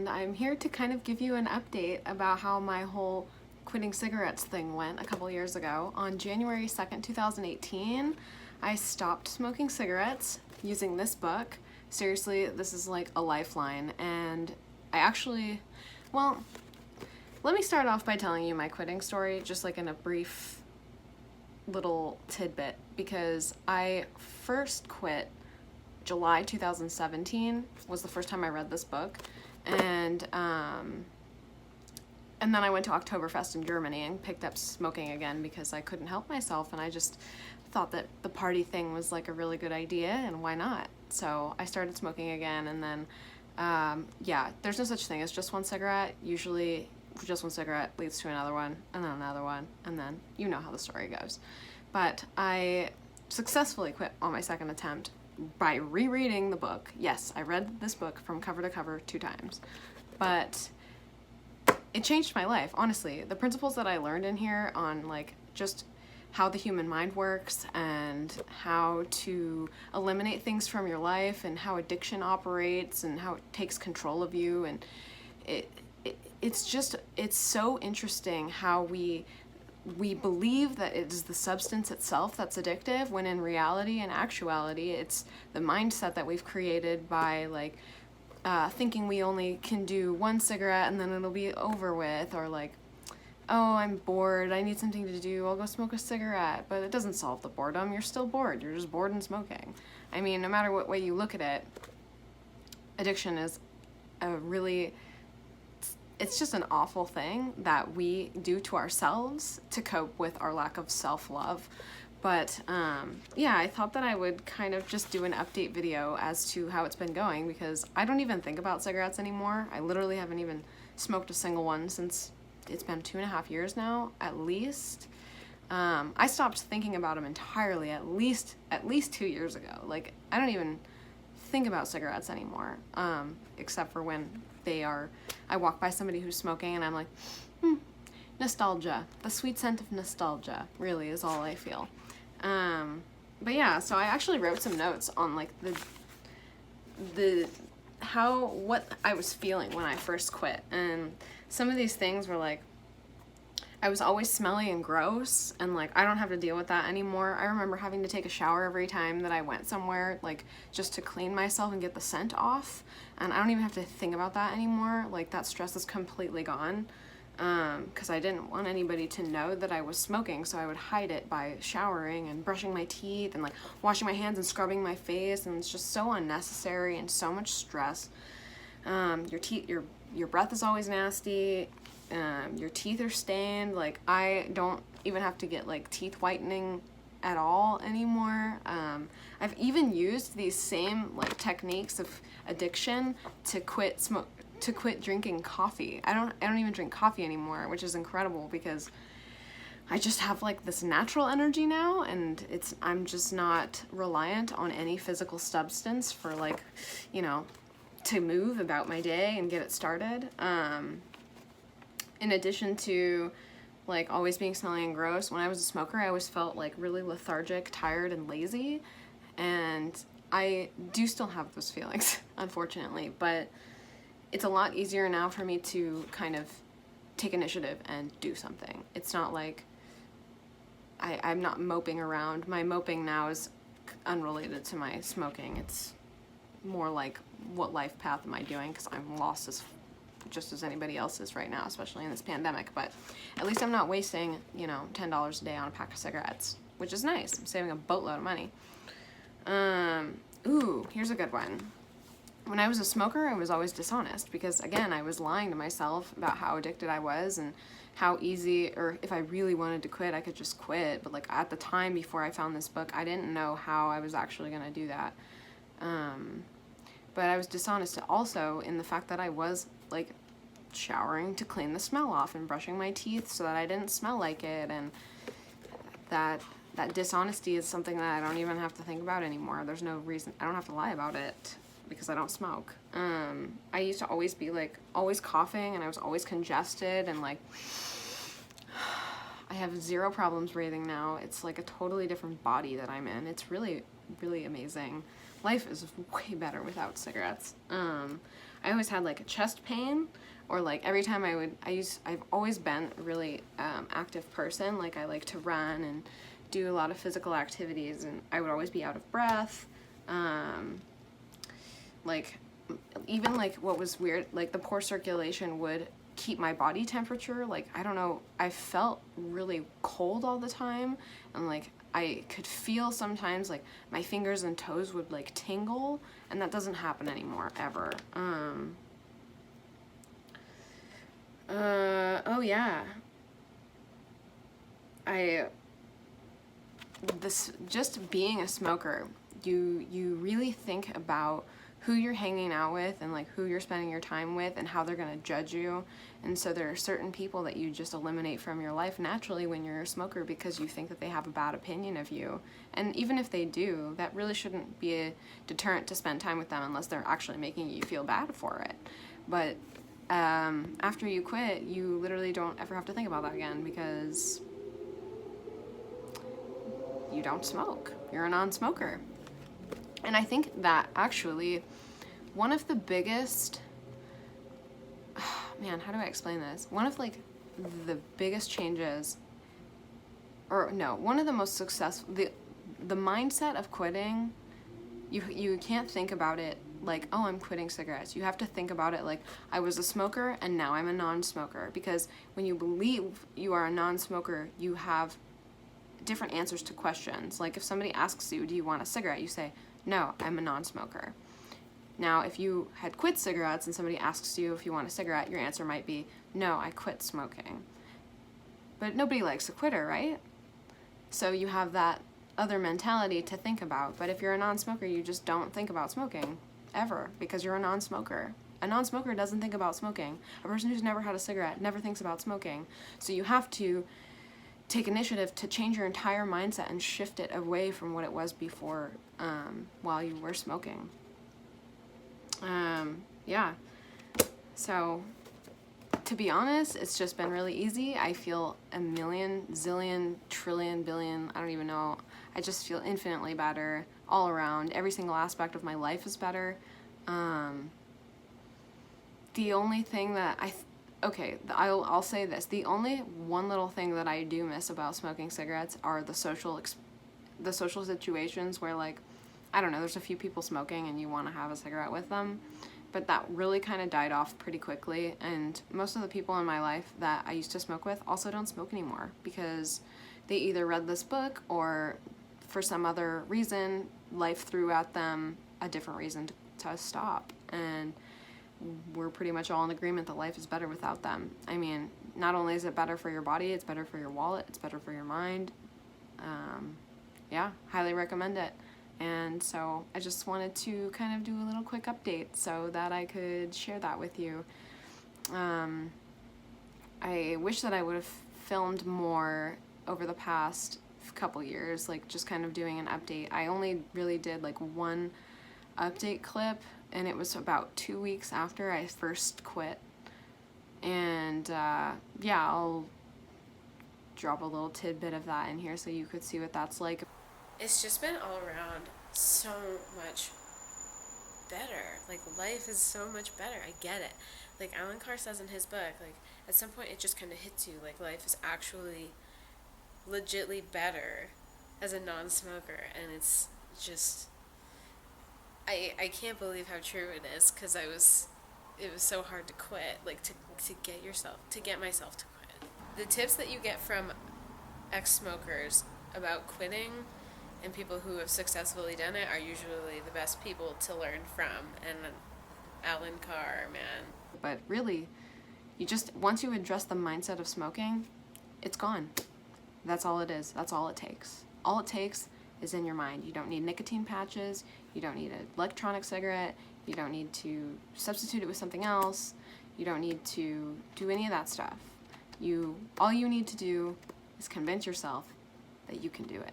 And I'm here to kind of give you an update about how my whole quitting cigarettes thing went a couple years ago. On January 2nd, 2018, I stopped smoking cigarettes using this book. Seriously, this is like a lifeline. And I actually, well, let me start off by telling you my quitting story, just like in a brief little tidbit, because I first quit July 2017 was the first time I read this book. And then I went to Oktoberfest in Germany and picked up smoking again because I couldn't help myself, and I just thought that the party thing was like a really good idea, and why not? So I started smoking again, and then yeah, there's no such thing as just one cigarette. Usually just one cigarette leads to another one, and then another one, and then you know how the story goes. But I successfully quit on my second attempt by rereading the book. Yes, I read this book from cover to cover 2 times, but it changed my life, honestly. The principles that I learned in here on like just how the human mind works and how to eliminate things from your life and how addiction operates and how it takes control of you, and it's so interesting how we believe that it is the substance itself that's addictive, when in reality and actuality it's the mindset that we've created by like thinking we only can do one cigarette and then it'll be over with, or like, oh, I'm bored, I need something to do, I'll go smoke a cigarette. But it doesn't solve the boredom. You're still bored. You're just bored and smoking. I mean, no matter what way you look at it, addiction is it's just an awful thing that we do to ourselves to cope with our lack of self-love. But yeah, I thought that I would kind of just do an update video as to how it's been going, because I don't even think about cigarettes anymore. I literally haven't even smoked a single one since it's been 2.5 years now, at least. I stopped thinking about them entirely at least 2 years ago. Like, I don't even think about cigarettes anymore, except for when I walk by somebody who's smoking and I'm like, nostalgia. The sweet scent of nostalgia really is all I feel. But yeah, so I actually wrote some notes on like what I was feeling when I first quit. And some of these things were like, I was always smelly and gross, and like, I don't have to deal with that anymore. I remember having to take a shower every time that I went somewhere, like just to clean myself and get the scent off. And I don't even have to think about that anymore. Like, that stress is completely gone. Because I didn't want anybody to know that I was smoking, so I would hide it by showering and brushing my teeth and like washing my hands and scrubbing my face, and it's just so unnecessary and so much stress. Your breath is always nasty. Your teeth are stained. Like, I don't even have to get like teeth whitening at all anymore. I've even used these same like techniques of addiction to quit drinking coffee. I don't even drink coffee anymore, which is incredible because I just have like this natural energy now, and I'm just not reliant on any physical substance for like, you know, to move about my day and get it started. In addition to like always being smelly and gross, when I was a smoker, I always felt like really lethargic, tired, and lazy. And I do still have those feelings, unfortunately, but it's a lot easier now for me to kind of take initiative and do something. It's not like I'm not moping around. My moping now is unrelated to my smoking. It's more like, what life path am I doing? Because I'm lost just as anybody else is right now, especially in this pandemic. But at least I'm not wasting, you know, $10 a day on a pack of cigarettes, which is nice. I'm saving a boatload of money. Ooh, here's a good one. When I was a smoker, I was always dishonest because, again, I was lying to myself about how addicted I was and how easy, or if I really wanted to quit, I could just quit. But like, at the time before I found this book, I didn't know how I was actually going to do that. But I was dishonest also in the fact that I was like showering to clean the smell off and brushing my teeth so that I didn't smell like it, and that dishonesty is something that I don't even have to think about anymore. There's no reason, I don't have to lie about it because I don't smoke. I used to always be like always coughing, and I was always congested, and like I have 0 problems breathing now. It's like a totally different body that I'm in. It's really, really amazing. Life is way better without cigarettes. I always had like a chest pain, or like every time I've always been a really active person. Like I like to run and do a lot of physical activities, and I would always be out of breath. Like even like what was weird, like the poor circulation would keep my body temperature, like I don't know, I felt really cold all the time, and like I could feel sometimes like my fingers and toes would like tingle, and that doesn't happen anymore ever. Oh yeah, this just being a smoker, you really think about who you're hanging out with and like who you're spending your time with and how they're going to judge you. And so there are certain people that you just eliminate from your life naturally when you're a smoker, because you think that they have a bad opinion of you. And even if they do, that really shouldn't be a deterrent to spend time with them unless they're actually making you feel bad for it. But after you quit, you literally don't ever have to think about that again, because you don't smoke. You're a non-smoker. And I think that actually one of the biggest, man, how do I explain this? One of like the biggest changes, or no, one of the most successful, the mindset of quitting, you can't think about it like, oh, I'm quitting cigarettes. You have to think about it like, I was a smoker and now I'm a non-smoker. Because when you believe you are a non-smoker, you have different answers to questions. Like if somebody asks you, do you want a cigarette? You say, no, I'm a non-smoker. Now, if you had quit cigarettes and somebody asks you if you want a cigarette, your answer might be, no, I quit smoking. But nobody likes a quitter, right? So you have that other mentality to think about. But if you're a non-smoker, you just don't think about smoking, ever, because you're a non-smoker. A non-smoker doesn't think about smoking. A person who's never had a cigarette never thinks about smoking. So you have to take initiative to change your entire mindset and shift it away from what it was before, while you were smoking. Yeah. So, to be honest, it's just been really easy. I feel a million, zillion, trillion, billion, I don't even know. I just feel infinitely better all around. Every single aspect of my life is better. The only thing that I'll say this. The only one little thing that I do miss about smoking cigarettes are the social situations where, like, I don't know, there's a few people smoking and you want to have a cigarette with them, but that really kind of died off pretty quickly. And most of the people in my life that I used to smoke with also don't smoke anymore, because they either read this book or for some other reason life threw at them a different reason to stop. And we're pretty much all in agreement that life is better without them. I mean, not only is it better for your body, it's better for your wallet, it's better for your mind. Yeah, highly recommend it. And so I just wanted to kind of do a little quick update so that I could share that with you. I wish that I would have filmed more over the past couple years, like just kind of doing an update. I only really did like one update clip, and it was about 2 weeks after I first quit. And yeah, I'll drop a little tidbit of that in here so you could see what that's like. It's just been all around so much better. Like, life is so much better. I get it. Like Allen Carr says in his book, like at some point it just kind of hits you, like life is actually legitly better as a non-smoker. And it's just, I can't believe how true it is, because it was so hard to quit, like to get myself to quit. The tips that you get from ex-smokers about quitting and people who have successfully done it are usually the best people to learn from. And Allen Carr, man. But really, once you address the mindset of smoking, it's gone. That's all it is. That's all it takes. All it takes is in your mind. You don't need nicotine patches. You don't need an electronic cigarette. You don't need to substitute it with something else. You don't need to do any of that stuff. All you need to do is convince yourself that you can do it.